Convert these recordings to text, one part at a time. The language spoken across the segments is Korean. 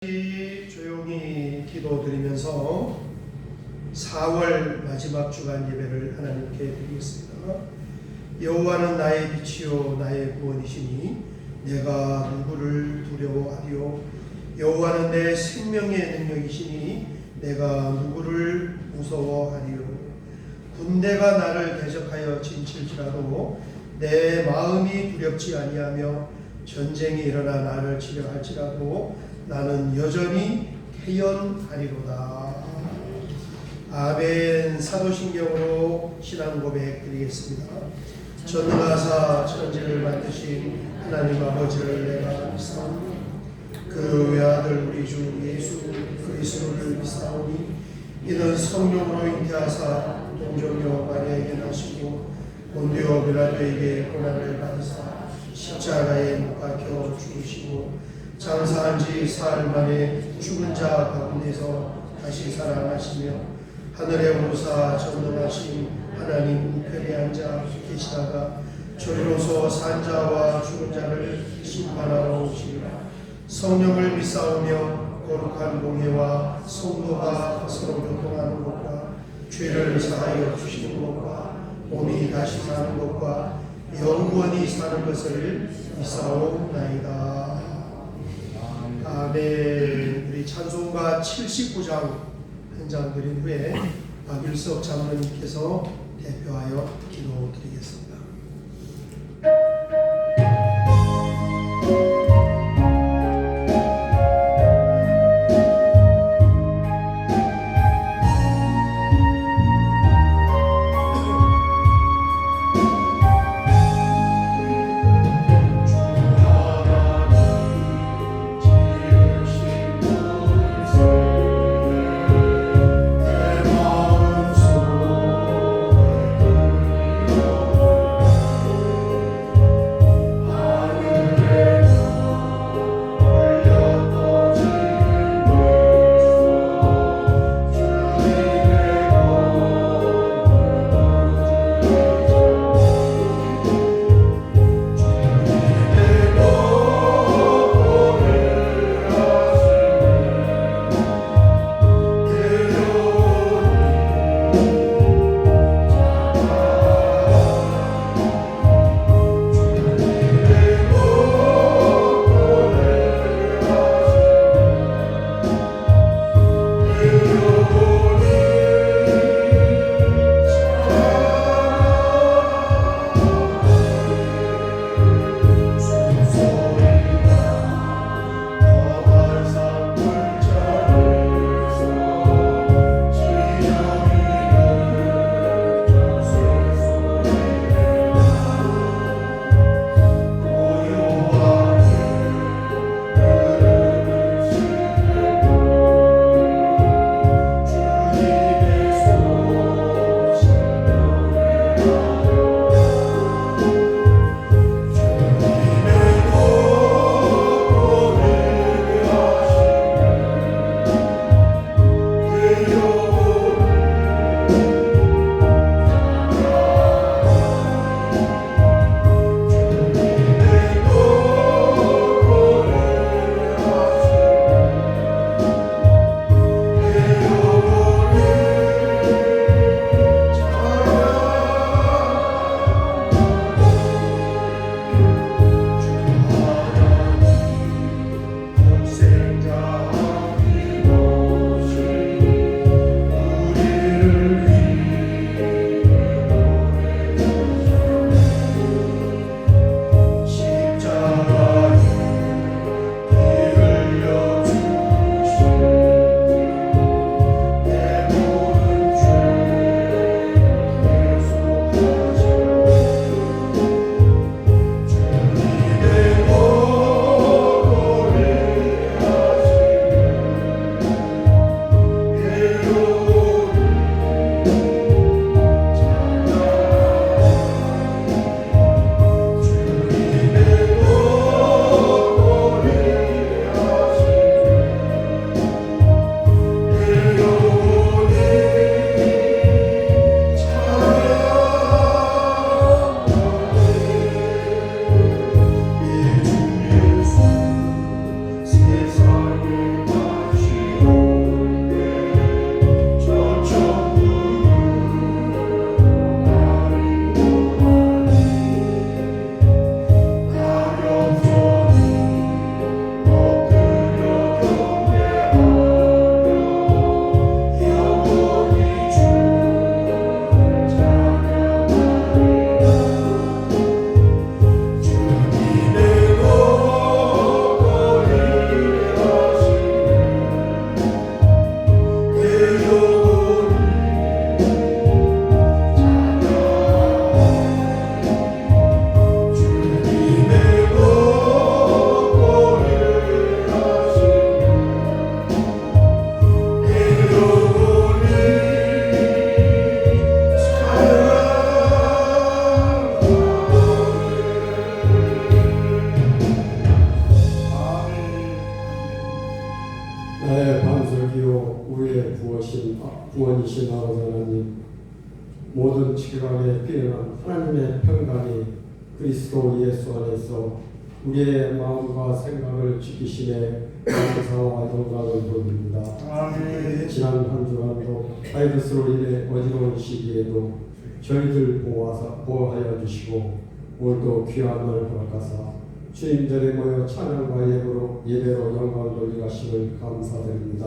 조용히 기도드리면서 4월 마지막 주간 예배를 하나님께 드리겠습니다. 여호와는 나의 빛이요 나의 구원이시니 내가 누구를 두려워하리요. 여호와는 내 생명의 능력이시니 내가 누구를 무서워하리요. 군대가 나를 대적하여 진칠지라도 내 마음이 두렵지 아니하며 전쟁이 일어나 나를 치려 할지라도 나는 여전히 태연하리로다. 아멘. 사도신경으로 신앙 고백 드리겠습니다. 전능하사 천지를 만드신 하나님 아버지를 내가 믿사오니 그 외아들 우리 주 예수 그리스도를 믿사오니 이는 성령으로 잉태하사 동정녀 마리아에게 나시고 본디오 빌라도에게 고난을 받으사 십자가에 못 박혀 죽으시고 장사한 지 사흘 만에 죽은 자 가운데서 다시 살아나시며 하늘에 오르사 전능하신 하나님 우편에 앉아 계시다가 저리로서 산 자와 죽은 자를 심판하러 오시리라. 성령을 믿사오며 거룩한 공회와 성도가 서로 교통하는 것과 죄를 사하여 주시는 것과 몸이 다시 사는 것과 영원히 사는 것을 믿사오나이다. 아멘. 우리 찬송가 79장 한 장 드린 후에 박일석 장로님께서 대표하여 기도드리겠습니다. 내 마음속 나의 반석이요 우리의 구원이신 아버지 하나님, 모든 지각에 뛰어난 하나님의 평강이 그리스도 예수 안에서 우리의 마음과 생각을 지키심에 감사와 영광을 돌립니다. 지난 한 주간도 바이러스로 인해 어지러운 시기에도 저희들 보호하여 주시고 오늘도 귀한 날 허락하사 주님 전에 모여 찬양과 예배로 영광을 돌리가심을 감사드립니다.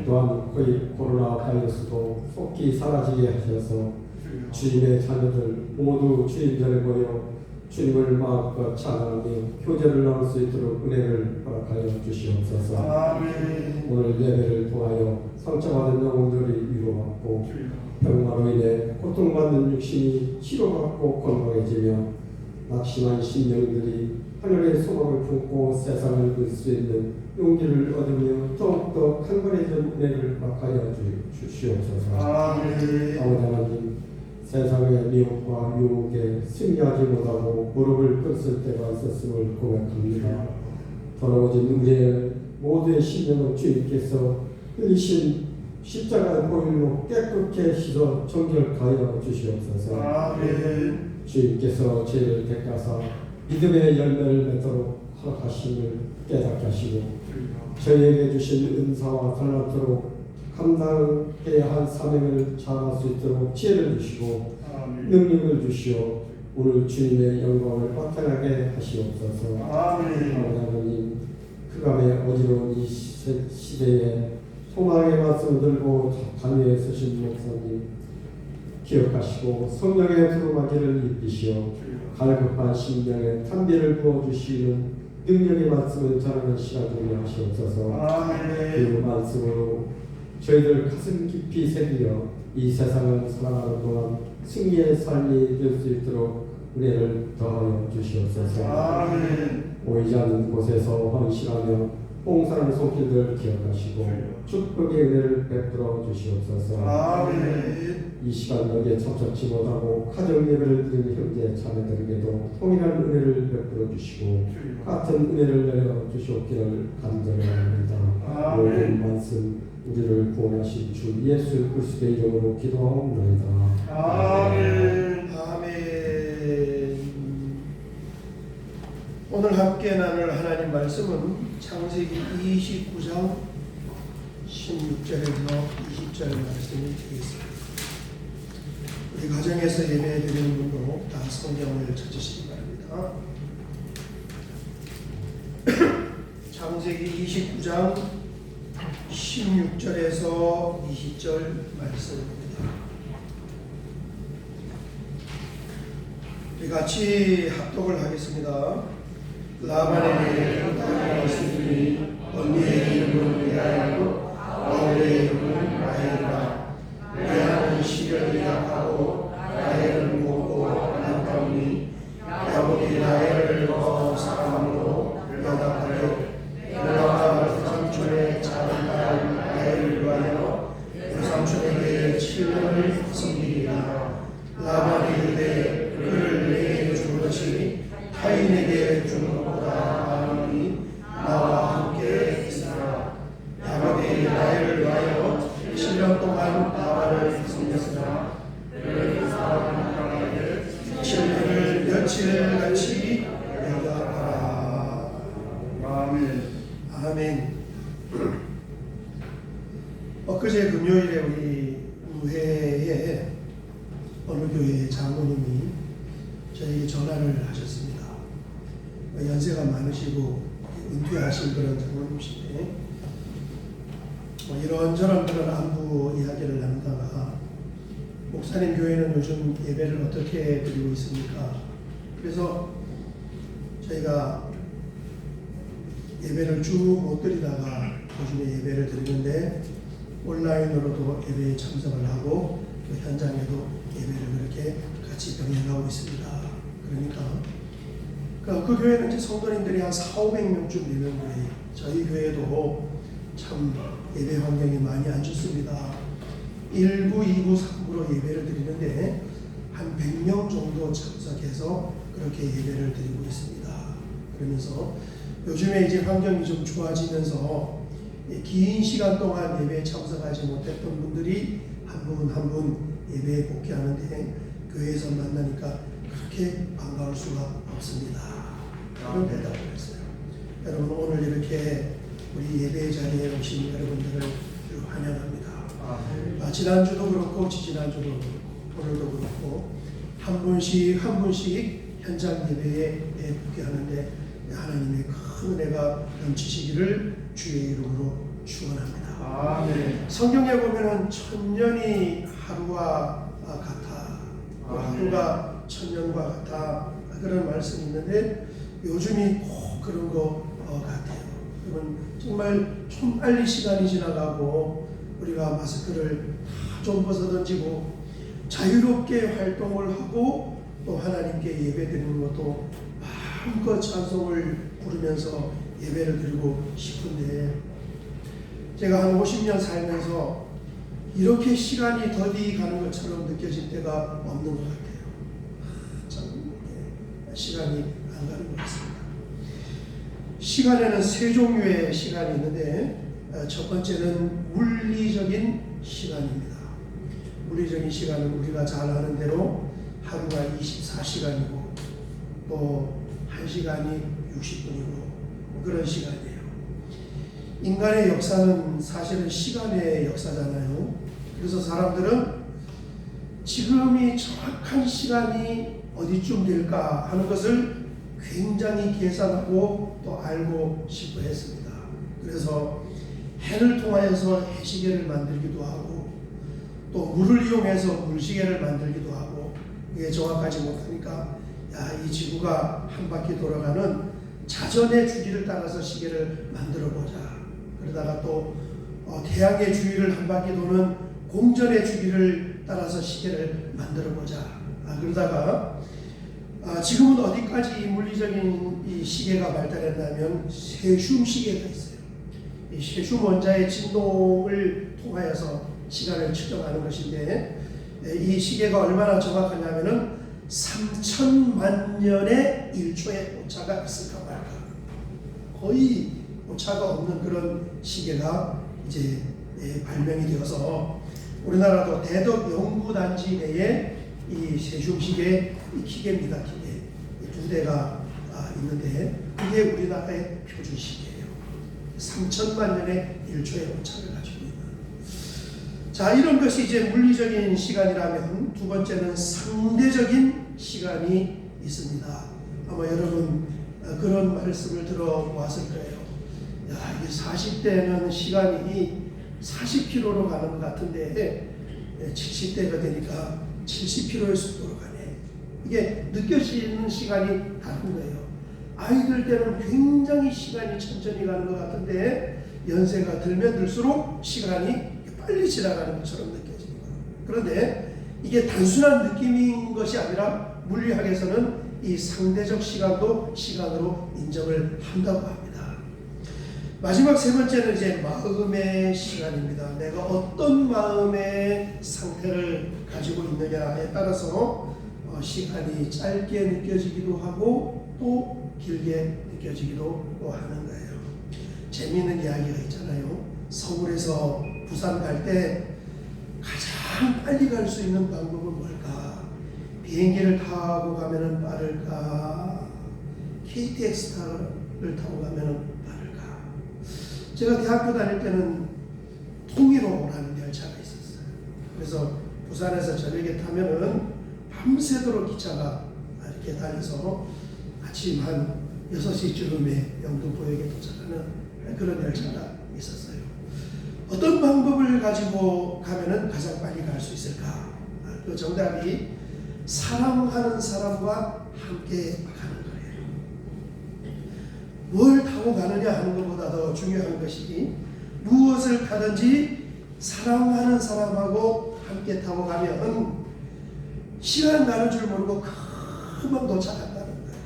또한 거의 코로나 바이러스도 속히 사라지게 하셔서 주님의 자녀들 모두 주님 전에 모여 주님을 마음껏 찬양하며 교제를 나눌 수 있도록 은혜를 허락하여 주시옵소서. 오늘 예배를 통하여 상처받은 영혼들이 위로받고 병마로 인해 고통받는 육신이 치료받고 건강해지며 낙심한 심령들이 하늘의 소망을 품고 세상을 볼 수 있는 용기를 얻으며 더욱더 강건해진 은혜를 허락하여 주시옵소서. 아버지 하나님, 세상의 미혹과 유혹에 승리하지 못하고 무릎을 꿇을 때가 있었음을 고백합니다. 더러워진 우리의 모두의 심령은 주님께서 흘리신 십자가의 보혈로 깨끗게 씻어 정결하여 주시옵소서. 주님께서 죄를 대가사 믿음의 열매를 맺도록 허락하심을 깨닫게 하시고 저희에게 주신 은사와 달란트로 감당해야 할 사명을 잘할 수 있도록 지혜를 주시고 능력을 주시어 오늘 주님의 영광을 나타나게 하시옵소서. 하나님, 흑암의 어지러운 이 시대에 소망의 말씀을 들고 단위에 서신 목사님 기억하시고 성령의 두루마기를 입히시어 갈급한 심령에 탄비를 부어주시는 능력의 말씀을 전하는 시간 되게 하시옵소서. 그 말씀으로 저희들 가슴 깊이 새기어 이 세상을 살아가는 동안 승리의 삶이 될 수 있도록 은혜를 더하여 주시옵소서. 보이지 않는 곳에서 헌신하며 봉사하는 손길들 기억하시고 축복의 은혜를 베풀어 주시옵소서. 이 시간 여기에 참석치 못하고 가정 예배를 드리는 형제 자매들에게도 통일한 은혜를 베풀어 주시고 같은 은혜를 내려 주시옵기를 간절합니다. 모든 말씀 우리를 구원하신 주 예수 그리스도의 이름으로 기도하옵나이다. 아멘. 오늘 함께 나눌 하나님 말씀은 창세기 29장 16절에서 20절 말씀이 되겠습니다. 우리 가정에서 예배 드리는 분도 다 성경을 찾으시기 바랍니다. 창세기 29장 16절에서 20절 말씀입니다. 우리 같이 합독을 하겠습니다. 라반에게 딸이 있으니 언니의 이름은 레아이고 아우의 이름은 라헬이라. 레아는 시력이 약하고 라헬은 곱고 안타까우니 야곱이 라헬을 더 사랑함으로 여답하여 레아가 삼촌의 작은 딸 라헬을 위하여 삼촌에게 7년을 섬기리라. 라반이 이르되 그를 내게 준 것이 타인에게 주는 것보다 많으니 나와 함께 있으라. 야곱이 라헬을 위하여 7년 동안 라반을 섬겼으나 그를 사랑하는 7년을 며칠같이 여겨하라. 아멘. 엊그제 금요일에 우리 의회에 어느 교회 장로님이 저에게 전화를 하셨습니다. 연세가 많으시고 은퇴하신 그런 장로님이신데 이런저런 그런 안부 이야기를 나누다가 목사님 교회는 요즘 예배를 어떻게 드리고 있습니까? 그래서 저희가 예배를 쭉 못 드리다가 요즘에 예배를 드리는데 온라인으로도 예배에 참석을 하고 또 현장에도 예배를 그렇게 같이 병행하고 있습니다. 그러니까 그 교회는 이제 성도님들이 한 400~500명쯤 되는 교회. 저희 교회도 참 예배 환경이 많이 안 좋습니다. 1부, 2부, 3부로 예배를 드리는데 한 100명 정도 참석해서 그렇게 예배를 드리고 있습니다. 그러면서 요즘에 이제 환경이 좀 좋아지면서 긴 시간 동안 예배에 참석하지 못했던 분들이 한 분 한 분 예배에 복귀하는데 교회에서 만나니까 그렇게 반가울 수가 없습니다. 그런 대답을 했어요. 여러분, 오늘 이렇게 우리 예배 자리에 오신 여러분들을 환영합니다. 지난주도 그렇고 지지난주도 그렇고 오늘도 그렇고 한 분씩 한 분씩 현장 예배에 복귀하는데 하나님의 큰 은혜가 넘치시기를 주의 이름으로 축원합니다. 성경에 보면은 천년이 하루와 같아, 하루가 천년과 같아 그런 말씀이 있는데 요즘이 꼭 그런 것 같아요. 여러분, 정말 좀 빨리 시간이 지나가고 우리가 마스크를 다 좀 벗어던지고 자유롭게 활동을 하고 또 하나님께 예배드리는 것도 마음껏 찬송을 부르면서 예배를 드리고 싶은데 제가 한 50년 살면서 이렇게 시간이 더디 가는 것처럼 느껴질 때가 없는 것 같아요. 참 시간이 안 가는 것 같습니다. 시간에는 세 종류의 시간이 있는데 첫 번째는 물리적인 시간입니다. 물리적인 시간은 우리가 잘 아는 대로 하루가 24시간이고 또 1시간이 60분이고 그런 시간이에요. 인간의 역사는 사실은 시간의 역사잖아요. 그래서 사람들은 지금이 정확한 시간이 어디쯤 될까 하는 것을 굉장히 계산하고 또 알고 싶어 했습니다. 그래서 해를 통하여서 해시계를 만들기도 하고 또 물을 이용해서 물시계를 만들기도 하고 이게 정확하지 못하니까 이 지구가 한 바퀴 돌아가는 자전의 주기를 따라서 시계를 만들어 보자. 그러다가 또 태양의 주위를 한 바퀴 도는 공전의 주기를 따라서 시계를 만들어 보자. 그러다가 지금은 어디까지 이 물리적인 이 시계가 발달했냐면 세슘 시계가 있어요. 이 세슘 원자의 진동을 통하여서 시간을 측정하는 것인데 이 시계가 얼마나 정확하냐면은 3천만 년의 1초의 오차가 있을까 말까. 거의 오차가 없는 그런 시계가 이제 발명이 되어서 우리나라도 대덕 연구단지 내에 이 세슘 시계, 이 기계입니다. 기계. 이 2대가 있는데 그게 우리나라의 표준 시계예요. 3천만 년의 1초의 오차를 가지고 있는. 자, 이런 것이 이제 물리적인 시간이라면 두 번째는 상대적인 시간이 있습니다. 아마 여러분 그런 말씀을 들어보았을 거예요. 이게 40대는 시간이 40km로 가는 것 같은데 70대가 되니까 70km의 속도로 가네. 이게 느껴지는 시간이 다른 거예요. 아이들 때는 굉장히 시간이 천천히 가는 것 같은데 연세가 들면 들수록 시간이 빨리 지나가는 것처럼 느껴집니다. 그런데 이게 단순한 느낌인 것이 아니라 물리학에서는 이 상대적 시간도 시간으로 인정을 한다고 합니다. 마지막 세 번째는 이제 마음의 시간입니다. 내가 어떤 마음의 상태를 가지고 있느냐에 따라서 시간이 짧게 느껴지기도 하고 또 길게 느껴지기도 하는 거예요. 재미있는 이야기가 있잖아요. 서울에서 부산 갈 때 가장 빨리 갈 수 있는 방법은 뭘까? 비행기를 타고 가면은 빠를까? KTX를 타고 가면은 빠를까? 제가 대학교 다닐 때는 통일호라는 열차가 있었어요. 그래서 부산에서 저녁에 타면은 밤새도록 기차가 이렇게 달려서 아침 한 6시쯤에 영등포역에 도착하는 그런 열차가 있었어요. 어떤 방법을 가지고 가면은 가장 빨리 갈 수 있을까? 그 정답이 사랑하는 사람과 함께 가는 거예요. 뭘 타고 가느냐 하는 것보다 더 중요한 것이 무엇을 타든지 사랑하는 사람하고 함께 타고 가면 시간 가는 줄 모르고 금방 도착한다는 거예요.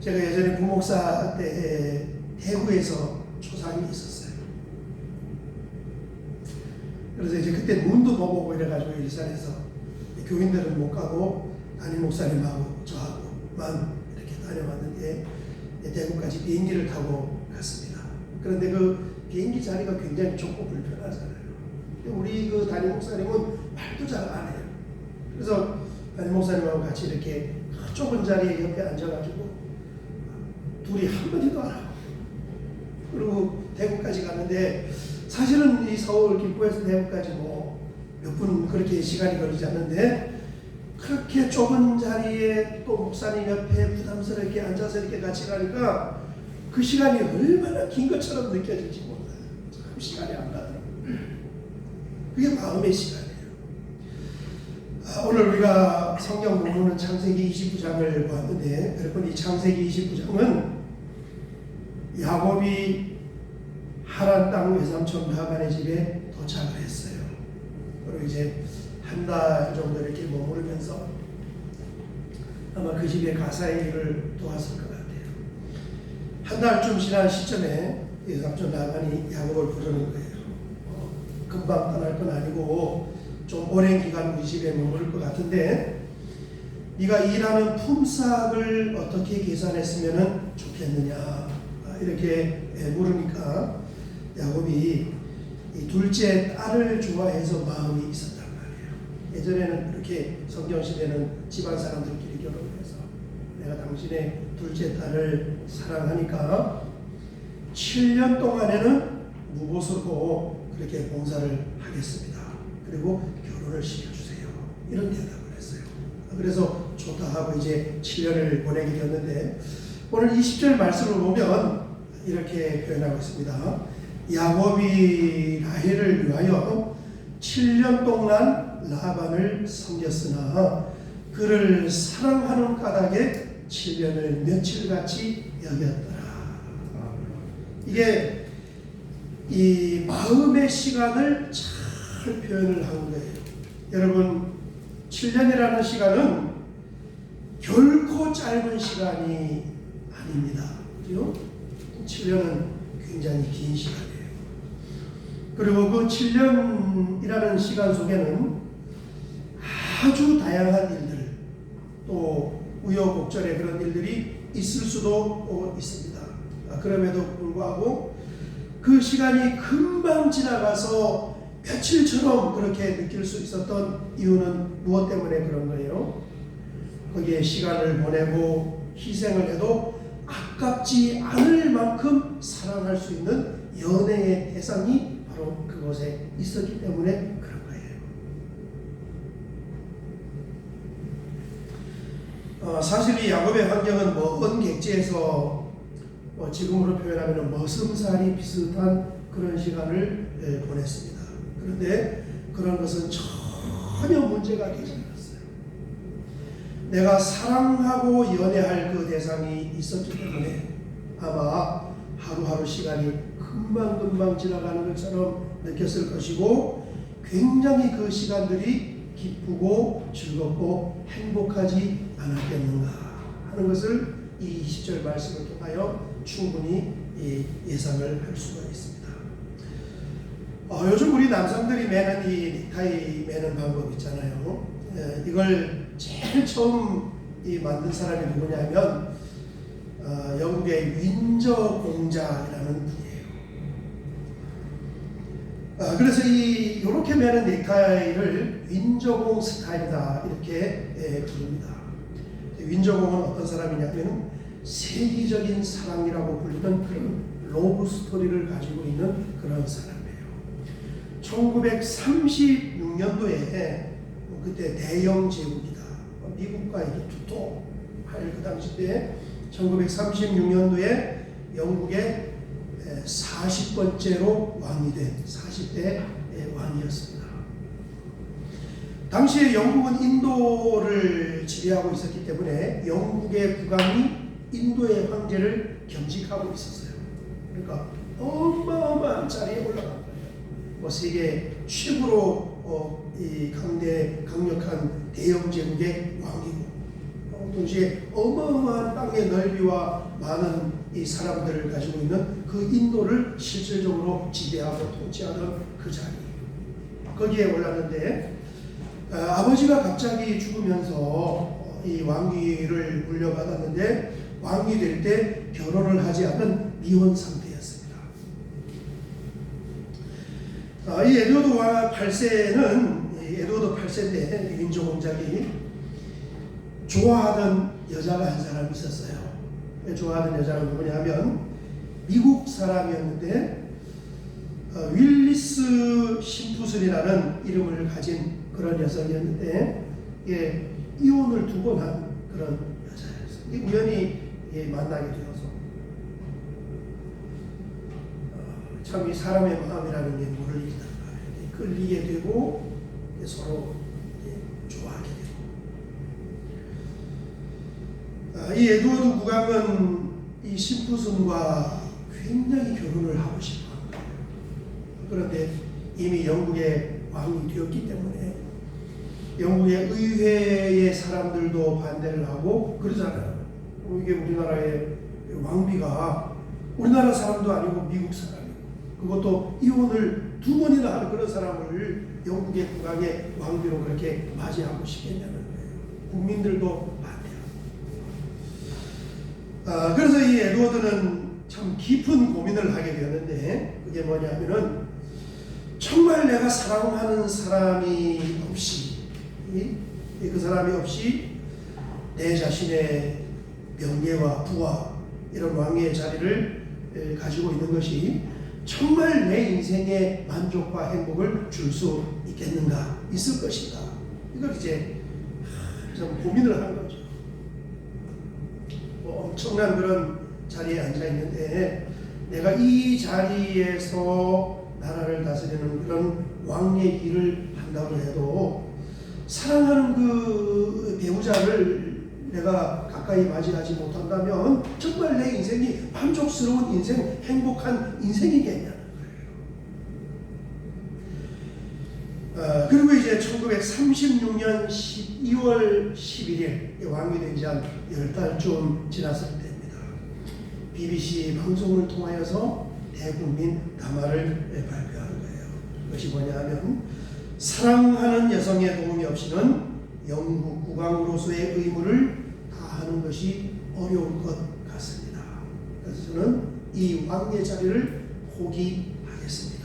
제가 예전에 부목사 때 대구에서 초상이 있었어요. 그래서 이제 그때 눈도 못 보고 이래가지고 일산에서 교인들은 못 가고 담임 목사님하고 저하고만 이렇게 다녀왔는데 대구까지 비행기를 타고 갔습니다. 그런데 그 비행기 자리가 굉장히 좁고 불편하잖아요. 우리 그 담임 목사님은 말도 잘 안 해요. 그래서 담임 목사님하고 같이 이렇게 좁은 자리에 옆에 앉아가지고 둘이 한마디도 안 하고, 그리고 대구까지 갔는데, 사실은 이 서울 김포에서 대구까지 뭐 몇 분 그렇게 시간이 걸리지 않는데, 그렇게 좁은 자리에 또 목사님 옆에 부담스럽게 앉아서 이렇게 같이 가니까 그 시간이 얼마나 긴 것처럼 느껴질지 몰라요. 참 시간이 안 가더라고요. 그게 마음의 시간이에요. 오늘 우리가 성경 본문은 창세기 29장을 보았는데, 여러분 이 창세기 29장은 야곱이 하란 땅 외삼촌 라반의 집에 도착을 했어요. 그리고 이제 한 달 정도 이렇게 머무르면서 아마 그 집에 가사의 일을 도왔을 것 같아요. 한 달쯤 지난 시점에 외삼촌 라반이 야곱을 부르는 거예요. 금방 떠날 건 아니고 좀 오랜 기간 우리 집에 머무를 것 같은데, 네가 일하는 품삯을 어떻게 계산했으면 좋겠느냐, 이렇게 물으니까 야곱이 이 둘째 딸을 좋아해서 마음이 있었단 말이에요. 예전에는 그렇게 성경시대는 집안 사람들끼리 결혼해서 내가 당신의 둘째 딸을 사랑하니까 7년 동안에는 무보수로 그렇게 봉사를 하겠습니다. 그리고 결혼을 시켜주세요. 이런 대답을 했어요. 그래서 좋다 하고 이제 7년을 보내게 되었는데, 오늘 20절 말씀을 보면 이렇게 표현하고 있습니다. 야곱이 라헬을 위하여 7년 동안 라반을 섬겼으나 그를 사랑하는 까닭에 7년을 며칠같이 여겼더라. 이게 이 마음의 시간을 잘 표현을 한 거예요. 여러분, 7년이라는 시간은 결코 짧은 시간이 아닙니다. 그죠? 7년은 굉장히 긴 시간이에요. 그리고 그 7년이라는 시간 속에는 아주 다양한 일들, 또 우여곡절의 그런 일들이 있을 수도 있습니다. 그럼에도 불구하고 그 시간이 금방 지나가서 며칠처럼 그렇게 느낄 수 있었던 이유는 무엇 때문에 그런 거예요? 거기에 시간을 보내고 희생을 해도 아깝지 않을 만큼 사랑할 수 있는 연애의 대상이 바로 그곳에 있었기 때문에 그런 거예요. 사실 이 야곱의 환경은 먼 객지에서 지금으로 표현하면 머슴살이 비슷한 그런 시간을 보냈습니다. 그런데 그런 것은 전혀 문제가 되지 않았어요. 내가 사랑하고 연애할 그 대상이 있었기 때문에 아마 하루하루 시간이 금방금방 지나가는 것처럼 느꼈을 것이고, 굉장히 그 시간들이 기쁘고 즐겁고 행복하지 않았겠는가 하는 것을 이 20절 말씀을 통하여 충분히 예상을 할 수가 있습니다. 요즘 우리 남성들이 매는 이 넥타이 매는 방법 있잖아요. 이걸 제일 처음 만든 사람이 누구냐면 영국의 윈저 공자라는 분이에요. 그래서 이렇게 매는 넥타이를 윈저공 스타일이다 이렇게 부릅니다. 윈저공은 어떤 사람이냐면 세계적인 사랑이라고 불리던 그런 러브 스토리를 가지고 있는 그런 사람이에요. 1936년도에 그때 대영 제국이다. 미국과 이게 두통할 그 당시 때 1936년도에 영국의 40번째로 왕이 된 40대 왕이었습니다. 당시에 영국은 인도를 지배하고 있었기 때문에 영국의 국왕이 인도의 황제를 겸직하고 있었어요. 그러니까 어마어마한 자리에 올라간 거예요. 뭐 세계 최고로 강력한 대영 제국의 왕이고, 동시에 어마어마한 땅의 넓이와 많은 이 사람들을 가지고 있는 그 인도를 실질적으로 지배하고 통치하던 그 자리, 거기에 올랐는데 아버지가 갑자기 죽으면서 이 왕위를 물려받았는데, 왕이 될 때 결혼을 하지 않은 미혼 상태였습니다. 이 에드워드 8세는 에드워드 8세인데 윈저 공작이 좋아하던 여자가 한 사람이 있었어요. 좋아하던 여자는 누구냐면 미국 사람이었는데 윌리스 심푸슨이라는 이름을 가진 그런 여성이었는데 이혼을 2번 한 그런 여자였어요. 우연히 만나게 되어서 참 이 사람의 마음이라는 게 모르겠다. 끌리게 되고 서로 좋아하게 되고 이 에드워드 국왕은 이 심푸슨과 굉장히 결혼을 하고 싶어 한 거예요. 그런데 이미 영국의 왕이 되었기 때문에 영국의 의회의 사람들도 반대를 하고 그러잖아요. 이게 우리나라의 왕비가 우리나라 사람도 아니고 미국 사람이고 그것도 이혼을 2번이나 하는 그런 사람을 영국의 국왕의 왕비로 그렇게 맞이하고 싶겠냐는 거예요. 국민들도 반대하고. 그래서 이 에드워드는 참 깊은 고민을 하게 되었는데 그게 뭐냐면은 정말 내가 사랑하는 사람이 없이 그 사람이 없이 내 자신의 명예와 부와 이런 왕의 자리를 가지고 있는 것이 정말 내 인생의 만족과 행복을 줄 수 있겠는가, 있을 것인가. 이걸 이제 좀 고민을 한 거죠. 엄청난 그런 자리에 앉아 있는데 내가 이 자리에서 나라를 다스리는 그런 왕의 일을 한다고 해도 사랑하는 그 배우자를 내가 가까이 맞이하지 못한다면 정말 내 인생이 만족스러운 인생, 행복한 인생이겠냐는 거예요. 그리고 이제 1936년 12월 11일 왕이 된 지 한 10달쯤 지났을 때입니다. BBC 방송을 통하여서 대국민 담화를 발표한 거예요. 그것이 뭐냐 하면 사랑하는 여성의 도움이 없이는 영국 국왕으로서의 의무를 다하는 것이 어려울 것 같습니다. 그래서 저는 이 왕의 자리를 포기하겠습니다.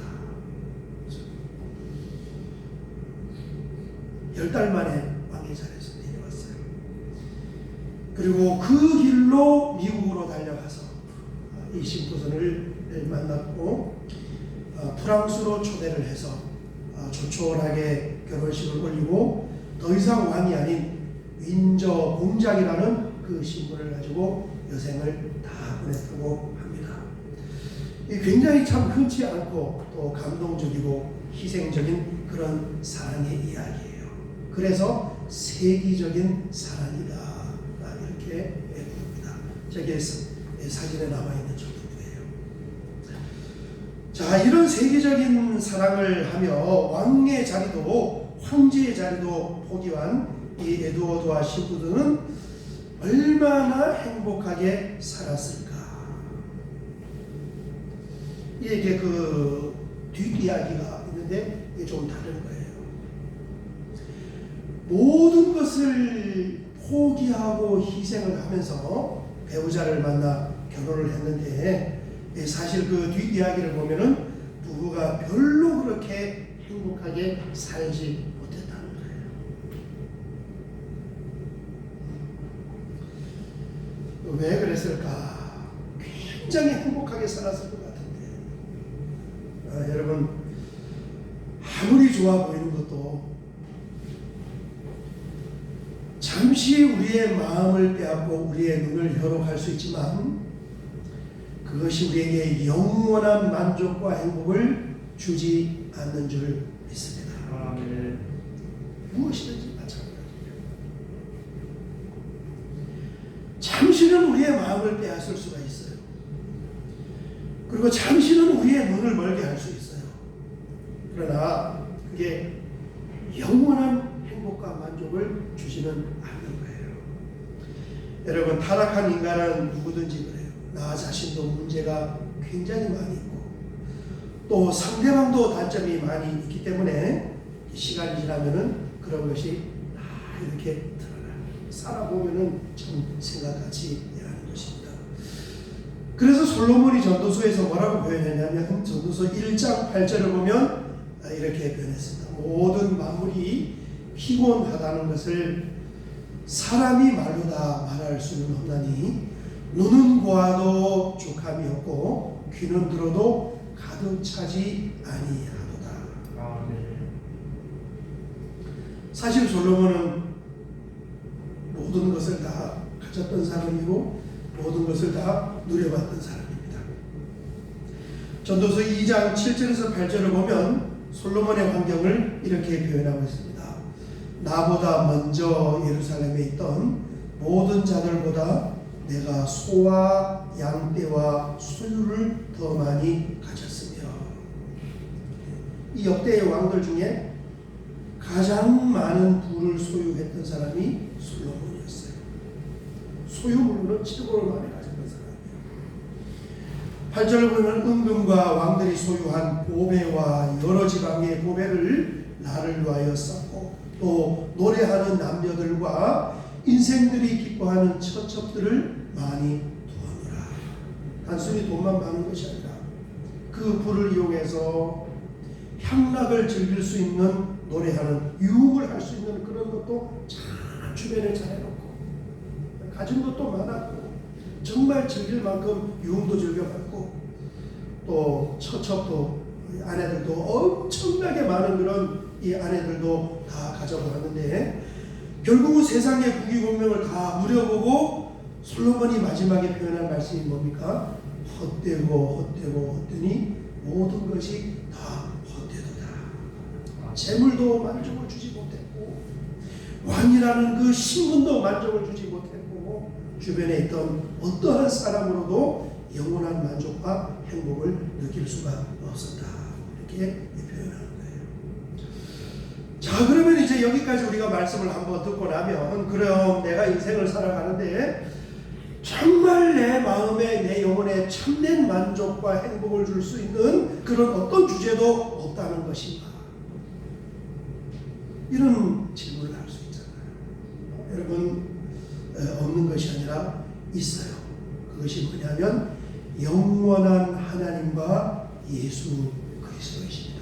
10달 만에 왕의 자리에서 내려왔어요. 그리고 그 길로 미국으로 달려가서 이 심푸슨을 만났고 프랑스로 초대를 해서 조촐하게 결혼식을 올리고 더 이상 왕이 아닌 윈저 공작이라는 그 신분을 가지고 여생을 다 보냈다고 합니다. 굉장히 참 흔치 않고 또 감동적이고 희생적인 그런 사랑의 이야기예요. 그래서 세기적인 사랑이다 이렇게 부릅니다. 저기 사진에 남아있는 정도예요. 자, 이런 세계적인 사랑을 하며 왕의 자리도 황제의 자리도 포기한 이 에드워드와 심푸슨은 얼마나 행복하게 살았을까. 이게 그 뒷이야기가 있는데 이게 좀 다른 거예요. 모든 것을 포기하고 희생을 하면서 배우자를 만나 결혼을 했는데 사실 그 뒷이야기를 보면은 부부가 별로 그렇게 행복하게 살지 못했다는 거예요. 왜 그랬을까? 굉장히 행복하게 살았을 것 같은데 여러분 아무리 좋아 보이는 것도 잠시 우리의 마음을 빼앗고 우리의 눈을 혀록할 수 있지만 그것이 우리에게 영원한 만족과 행복을 주지 않는 줄 믿습니다. 아멘. 무엇이든지 마찬가지예요. 잠시는 우리의 마음을 빼앗을 수가 있어요. 그리고 잠시는 우리의 눈을 멀게 할 수 있어요. 그러나 그게 영원한 행복과 만족을 주지는 않는 거예요. 여러분 타락한 인간은 누구든지 그래요. 나 자신도 문제가 굉장히 많이 있고 또 상대방도 단점이 많이 있기 때문에 시간이 지나면은 그런 것이 이렇게 드러나요. 살아보면은 참 생각하지 않은 것입니다. 그래서 솔로몬이 전도서에서 뭐라고 표현했냐면 전도서 1장 8절을 보면 이렇게 표현했습니다. 모든 만물이 피곤하다는 것을 사람이 말로 다 말할 수는 없나니 눈은 보아도 족함이 없고 귀는 들어도 가득 차지 아니하도다. 사실 솔로몬은 모든 것을 다 가졌던 사람이고 모든 것을 다 누려봤던 사람입니다. 전도서 2장 7절에서 8절을 보면 솔로몬의 환경을 이렇게 표현하고 있습니다. 나보다 먼저 예루살렘에 있던 모든 자들보다 내가 소와 양떼와 소유를 더 많이 가졌으며, 이 역대의 왕들 중에 가장 많은 부를 소유했던 사람이 솔로몬이었어요. 소유물로는 최고를 많이 가졌던 사람이에요. 8절을 보면 은금과 왕들이 소유한 보배와 여러 지방의 보배를 나를 위하여 쌓고 또 노래하는 남녀들과 인생들이 기뻐하는 처첩들을 많이 두었노라. 단순히 돈만 많은 것이 아니라 그 부를 이용해서 향락을 즐길 수 있는, 노래하는, 유흥을 할 수 있는 그런 것도 잘 주변에 잘 해놓고, 가진 것도 많았고 정말 즐길 만큼 유흥도 즐겨봤고, 또 처첩도 아내들도 엄청나게 많은 그런 이 아내들도 다 가져보았는데, 결국은 세상의 부귀공명을 다 누려보고 솔로몬이 마지막에 표현한 말씀이 뭡니까? 헛되니 모든 것이 다 헛되도다. 재물도 만족을 주지 못했고 왕이라는 그 신분도 만족을 주지 못했고 주변에 있던 어떠한 사람으로도 영원한 만족과 행복을 느낄 수가 없었다. 이렇게 표현하는 거예요. 자, 그러면 이제 여기까지 우리가 말씀을 한번 듣고 나면, 그럼 내가 인생을 살아가는데 정말 내 마음에, 내 영혼에 참된 만족과 행복을 줄 수 있는 그런 어떤 주제도 없다는 것인가? 이런 질문을 할 수 있잖아요. 여러분, 없는 것이 아니라 있어요. 그것이 뭐냐면 영원한 하나님과 예수 그리스도이십니다.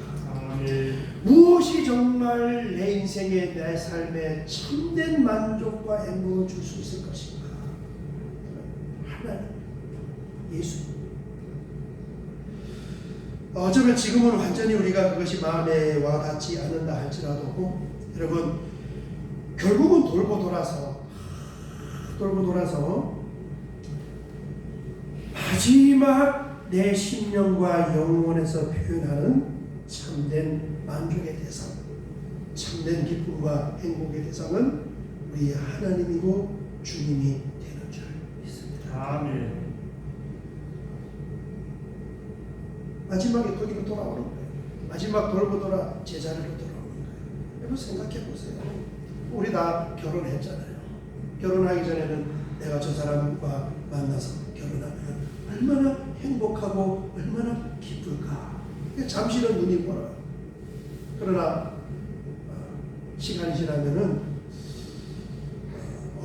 무엇이 정말 내 인생에, 내 삶에 참된 만족과 행복을 줄 수 있을 것인가? 하나님, 예수. 어쩌면 지금은 완전히 우리가 그것이 마음에 와닿지 않는다 할지라도, 여러분, 결국은 돌고 돌아서 마지막 내 심령과 영혼에서 표현하는 참된 만족의 대상, 참된 기쁨과 행복의 대상은 우리 하나님이고 주님이 되는 줄 믿습니다. 아멘. 마지막에 거기로 돌아오는 거예요. 마지막 돌고 돌아 제자리로 돌아오는 거예요. 여러분 생각해 보세요. 우리 다 결혼했잖아요. 결혼하기 전에는 내가 저 사람과 만나서 결혼하면 얼마나 행복하고 얼마나 기쁠까. 잠시는 눈이 멀어요. 그러나 시간이 지나면은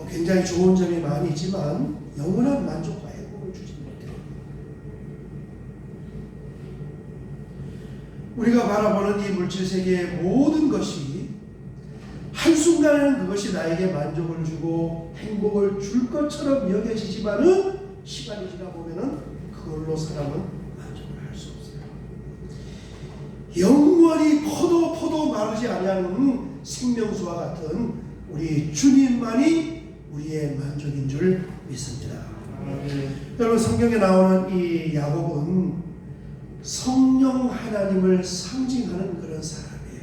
굉장히 좋은 점이 많이 있지만 영원한 만족과 행복을 주지 못해요. 우리가 바라보는 이 물질 세계의 모든 것이 한순간에는 그것이 나에게 만족을 주고 행복을 줄 것처럼 여겨지지만은 시간이 지나 보면은 그걸로 사람은 만족을 할 수 없어요. 영원히 퍼도 마르지 아니하는 생명수와 같은 우리 주님만이 우리의 만족인 줄 믿습니다. 여러분, 성경에 나오는 이 야곱은 성령 하나님을 상징하는 그런 사람이에요.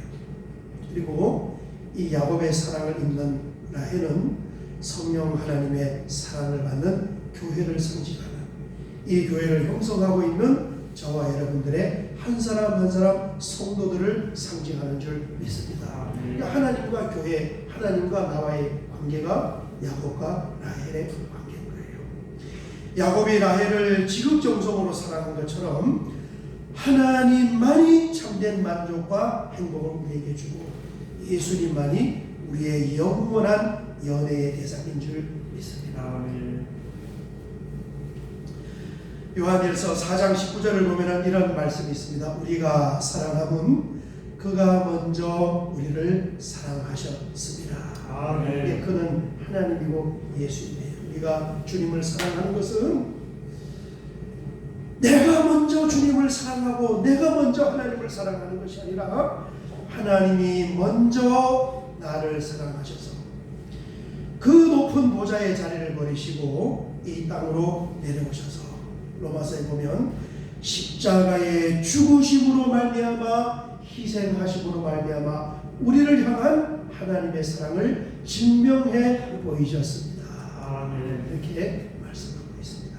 그리고 이 야곱의 사랑을 입는 라헬은 성령 하나님의 사랑을 받는 교회를 상징하는, 이 교회를 형성하고 있는 저와 여러분들의 한 사람 한 사람 성도들을 상징하는 줄 믿습니다. 그러니까 하나님과 교회, 하나님과 나와의 관계가 야곱과 라헬의 관계인 거예요. 야곱이 라헬을 지극정성으로 사랑한 것처럼 하나님만이 참된 만족과 행복을 우리에게 주고 예수님만이 우리의 영원한 연애의 대상인 줄 믿습니다. 요한일서 4장 19절을 보면 이런 말씀이 있습니다. 우리가 사랑함은 그가 먼저 우리를 사랑하셨습니다. 아멘. 그는 하나님이고 예수님이에요. 우리가 주님을 사랑하는 것은 내가 먼저 주님을 사랑하고 내가 먼저 하나님을 사랑하는 것이 아니라 하나님이 먼저 나를 사랑하셔서 그 높은 보좌의 자리를 버리시고 이 땅으로 내려오셔서 로마서에 보면 십자가의 죽으심으로 말미암아 희생하심으로 말미암아 우리를 향한 하나님의 사랑을 증명해 보이셨습니다. 아멘. 이렇게 말씀하고 있습니다.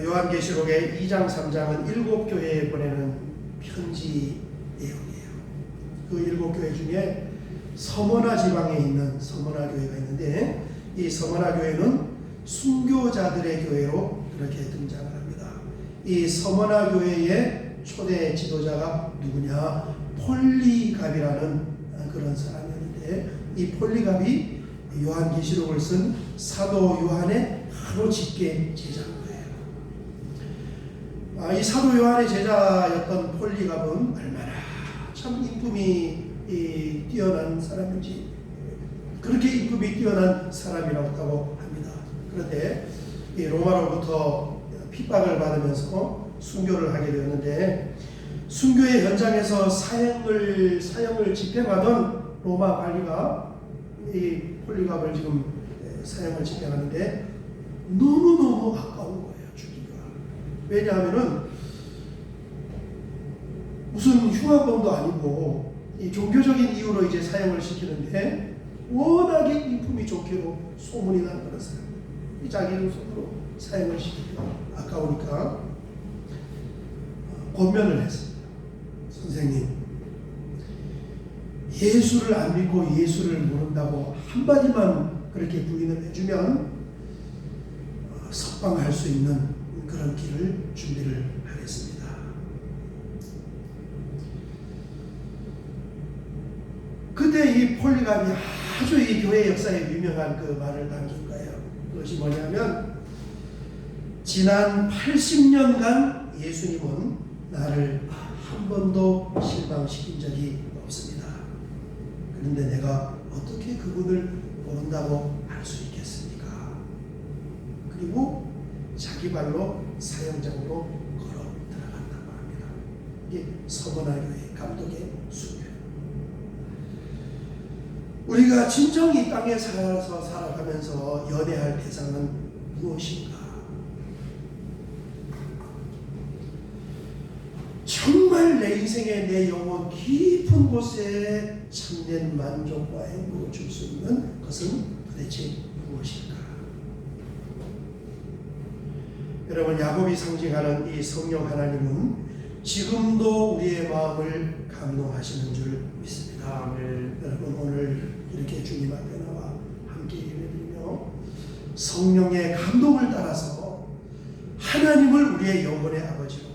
요한계시록의 2장 3장은 7교회에 보내는 편지 내용이에요. 그 7교회 중에 서머나 지방에 있는 서머나 교회가 있는데 이 서머나 교회는 순교자들의 교회로 그렇게 등장을 합니다. 이 서머나 교회의 초대 지도자가 누구냐? 폴리갑이라는 그런 사람이었는데 이 폴리갑이 요한계시록을 쓴 사도 요한의 바로 직계 제자인 거예요. 이 사도 요한의 제자였던 폴리갑은 얼마나 참 인품이 뛰어난 사람인지 그렇게 인품이 뛰어난 사람이라고 합니다. 그런데 이 로마로부터 핍박을 받으면서 순교를 하게 되었는데 순교의 현장에서 사형을 집행하던 로마 관리가 이 폴리갑을 지금 사형을 집행하는데 너무너무 아까운 거예요. 죽이기가. 왜냐하면은 무슨 흉악범도 아니고 이 종교적인 이유로 이제 사형을 시키는데 워낙에 인품이 좋기로 소문이 난 그런 사람. 이 자기 손으로 사형을 시키기가 아까우니까 권면을 했습니다. 선생님, 예수를 안 믿고 예수를 모른다고 한마디만 그렇게 부인을 해주면 석방할 수 있는 그런 길을 준비를 하겠습니다. 그때 이 폴리갑이 아주 이 교회 역사에 유명한 그 말을 남긴 거예요. 그것이 뭐냐면 지난 80년간 예수님은 나를 한 번도 실망시킨 적이 없습니다. 그런데 내가 어떻게 그분을 모른다고 할 수 있겠습니까? 그리고 자기 발로 사형장으로 걸어 들어간다고 합니다. 이게 서머나 교회 감독의 수고예요. 우리가 진정히 땅에 살아서 살아가면서 연애할 대상은 무엇인가? 정말 내 인생에 내 영혼 깊은 곳에 참된 만족과 행복을 줄 수 있는 것은 도대체 무엇일까? 여러분, 야곱이 상징하는 이 성령 하나님은 지금도 우리의 마음을 감동하시는 줄 믿습니다. 아멘. 여러분, 오늘 이렇게 주님 앞에 나와 함께 예배드리며 성령의 감동을 따라서 하나님을 우리의 영혼의 아버지로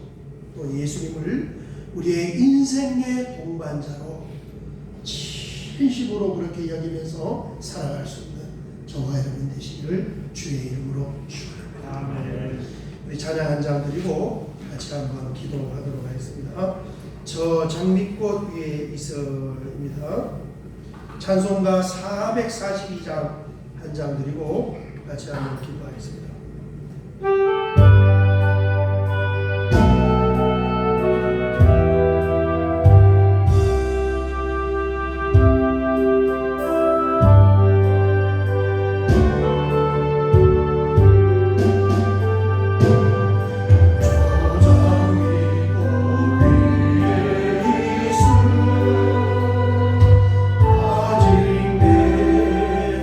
또 예수님을 우리의 인생의 동반자로 진심으로 그렇게 여기면서 살아갈 수 있는 저와 여러분 되시기를 주의 이름으로 축원합니다. 아멘. 우리 찬양 한 장 드리고 같이 한번 기도하도록 하겠습니다. 저 장미꽃 위에 있어입니다. 찬송가 442장 한 장 드리고 같이 한번 기도하겠습니다. 아직 내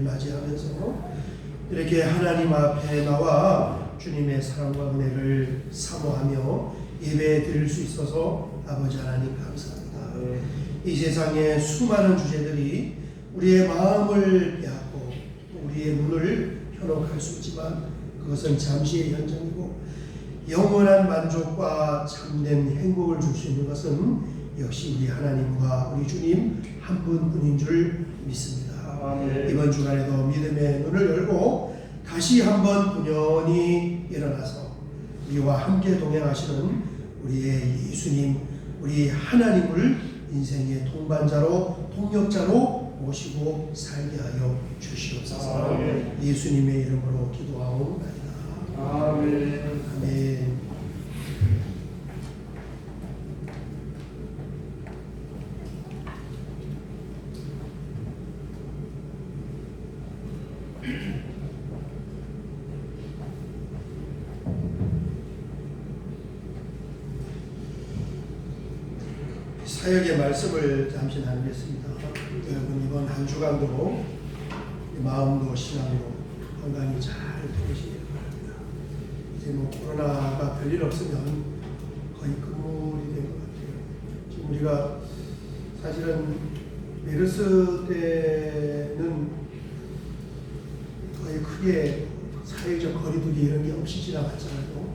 맞이하면서 이렇게 하나님 앞에 나와 주님의 사랑과 은혜를 사모하며 예배 드릴 수 있어서 아버지 하나님 감사합니다. 이 세상에 수많은 주제들이 우리의 마음을 빼앗고 우리의 눈을 현혹할 수 있지만 그것은 잠시의 현장이고 영원한 만족과 참된 행복을 줄 수 있는 것은 역시 우리 하나님과 우리 주님 한 분뿐인 줄 믿습니다. 아멘. 이번 주간에도 믿음의 눈을 열고 다시 한번 분연히 일어나서 우리와 함께 동행하시는 우리의 예수님, 우리 하나님을 인생의 동반자로 동역자로 모시고 살게 하여 주시옵소서. 아멘. 예수님의 이름으로 기도하옵나이다. 아멘. 아멘. 사역의 말씀을 잠시 나누겠습니다. 여러분 이번 한 주간도 마음도 신앙도 건강히 잘 되시길 바랍니다. 이제 뭐 코로나가 별일 없으면 거의 금물이 된 것 같아요. 지금 우리가 사실은 메르스 때는 거의 크게 사회적 거리두기 이런 게 없이 지나갔잖아요.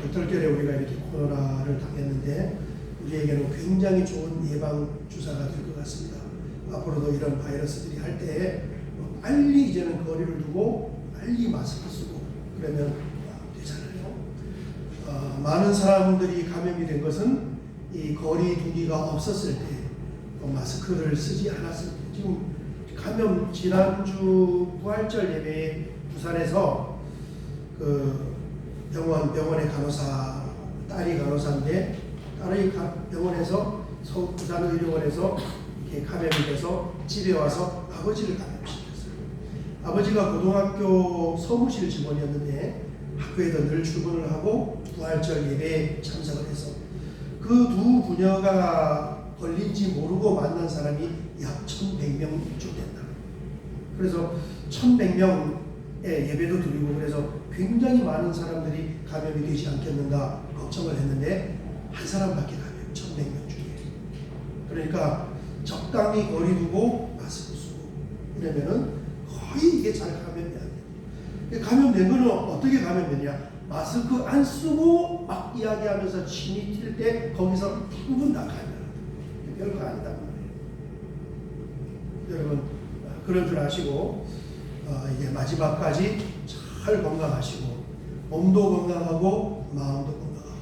얼떨결에 우리가 이렇게 코로나를 당했는데 우리에게는 굉장히 좋은 예방 주사가 될 것 같습니다. 앞으로도 이런 바이러스들이 할 때 빨리 이제는 거리를 두고 빨리 마스크 쓰고 그러면 되잖아요. 많은 사람들이 감염이 된 것은 이 거리 두기가 없었을 때 마스크를 쓰지 않았을 때 지금 감염 지난주 부활절 예배에 부산에서 그 병원의 간호사 딸이 간호사인데 딸의 병원에서 부산의료원에서 이렇게 감염이 돼서 집에 와서 아버지를 감염시켰어요. 아버지가 고등학교 서무실 직원이었는데 학교에도 늘 출근을 하고 부활절 예배에 참석을 해서 그 두 부녀가 걸린지 모르고 만난 사람이 약 1,100명쯤 된다. 그래서 1,100명의 예배도 드리고 그래서 굉장히 많은 사람들이 감염이 되지 않겠는가 걱정을 했는데 한 사람밖에 감염 1,100명 중에. 그러니까 적당히 거리 두고 마스크 쓰고 이러면은 거의 이게 잘 감염이 안 돼. 감염된 거는 어떻게 감염되냐? 마스크 안 쓰고 막 이야기하면서 침이 튈 때 거기서 대부분 다 감염. 별거 아니다 말이에요. 여러분 그런 줄 아시고 이제 마지막까지 잘 건강하시고 몸도 건강하고 마음도 건강하고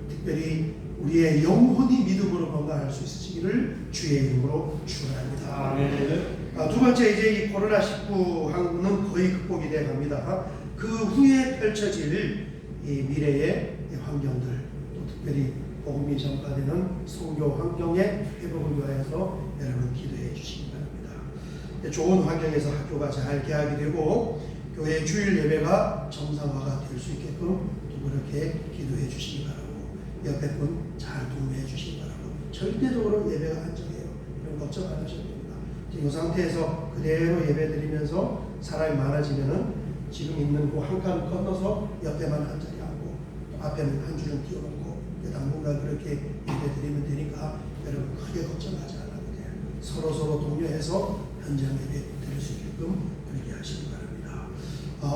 특별히 우리의 영혼이 믿음으로 건강할 수 있으시기를 주의 이름으로 축원합니다. 아멘. 두 번째 이제 이 코로나19 항구는 거의 극복이 돼 갑니다. 그 후에 펼쳐질 이 미래의 환경들 또 특별히 복음이 전파되는 선교 환경의 회복을 위하여서 여러분 기도해 주시기 바랍니다. 좋은 환경에서 학교가 잘 개학이 되고 교회 주일 예배가 정상화가 될 수 있게끔 또 그렇게 기도해 주시기 바라고 옆에 분 잘 도움해 주시기 바라고 절대적으로 예배가 안정해요. 그런 걱정 안 하셔도 됩니다. 이 상태에서 그대로 예배 드리면서 사람이 많아지면은 지금 있는 그 한 칸 건너서 옆에만 한 자리 하고 앞에는 한 줄은 띄워놓고 당분간 그렇게 예배 드리면 되니까 여러분 크게 걱정하지 않아도 돼요. 서로 독려해서 현장 예배 드릴 수 있게끔 그렇게 하시기 바랍니다.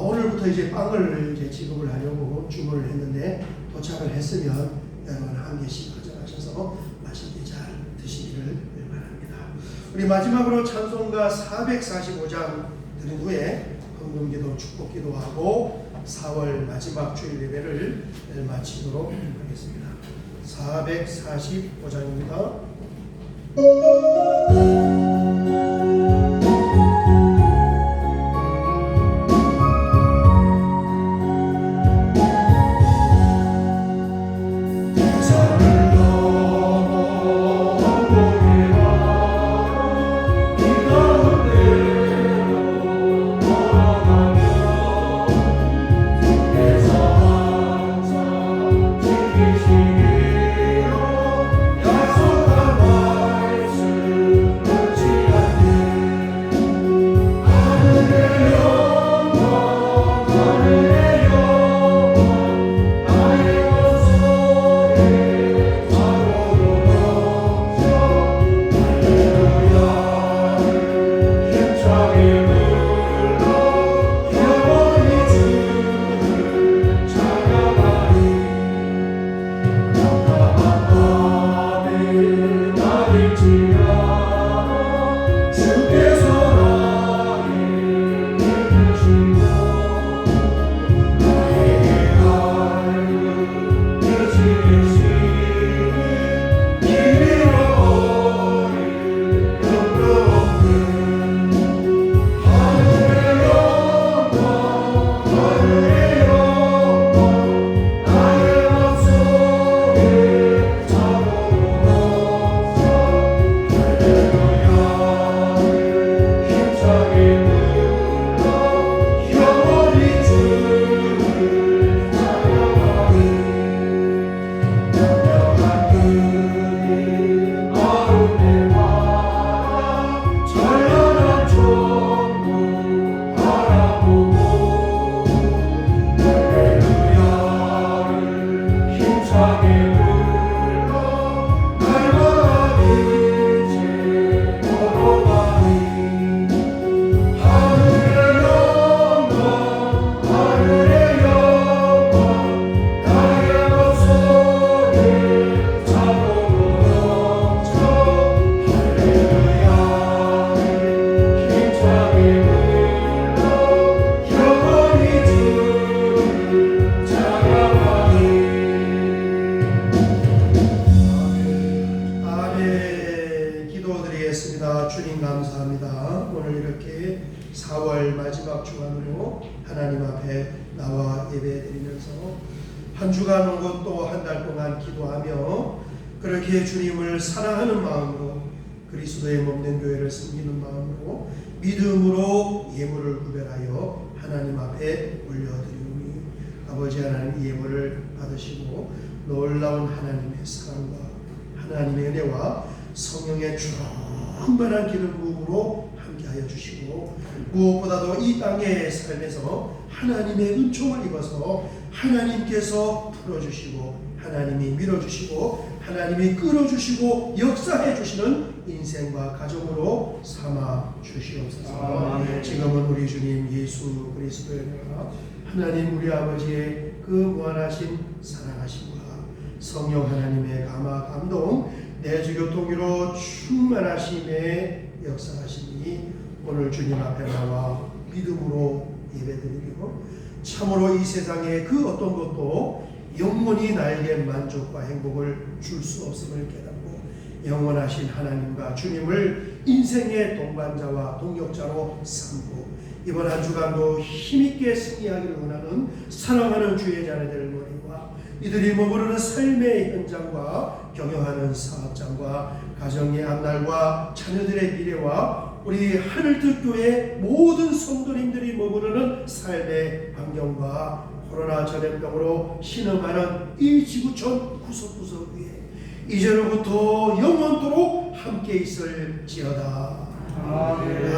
오늘부터 이제 빵을 이제 지급을 하려고 주문을 했는데 도착을 했으면 여러분 한 개씩 가져가셔서 맛있게 잘 드시기를 바랍니다. 우리 마지막으로 찬송가 445장 드린 후에 헌금기도 축복기도 하고 4월 마지막 주일 예배를 마치도록 하겠습니다. 445장입니다. 약속한 말씀 주님 감사합니다. 오늘 이렇게 4월 마지막 주간으로 하나님 앞에 나와 예배드리면서 한 주간 오고 또 한 달 동안 기도하며 그렇게 주님을 사랑하는 마음으로 그리스도의 몸된 교회를 섬기는 마음으로 믿음으로 예물을 구별하여 하나님 앞에 올려드리오니 아버지 하나님 이 예물을 받으시고 놀라운 하나님의 사랑과 하나님의 은혜와 성령의 충만한 기름 부음으로 함께하여 주시고 무엇보다도 이 땅의 삶에서 하나님의 은총을 입어서 하나님께서 풀어주시고 하나님이 밀어주시고 하나님이 끌어주시고 역사해 주시는 인생과 가정으로 삼아 주시옵소서. 지금은 우리 주님 예수 그리스도의 은혜와 하나님 우리 아버지의 그 무한하신 사랑하심과 성령 하나님의 감화 감동 내주 교통으로 충만하심의 역사하시니 오늘 주님 앞에 나와 믿음으로 예배드리고 참으로 이 세상에 그 어떤 것도 영원히 나에게 만족과 행복을 줄 수 없음을 깨닫고 영원하신 하나님과 주님을 인생의 동반자와 동역자로 삼고 이번 한 주간도 힘있게 승리하기를 원하는 사랑하는 주의 자녀들 머리와 이들이 머무르는 삶의 현장과 경영하는 사업장과 가정의 앞날과 자녀들의 미래와 우리 하늘특교의 모든 성도님들이 머무르는 삶의 환경과 코로나 전염병으로 신음하는 이 지구촌 구석구석 위에 이제로부터 영원토록 함께 있을지어다. 아멘.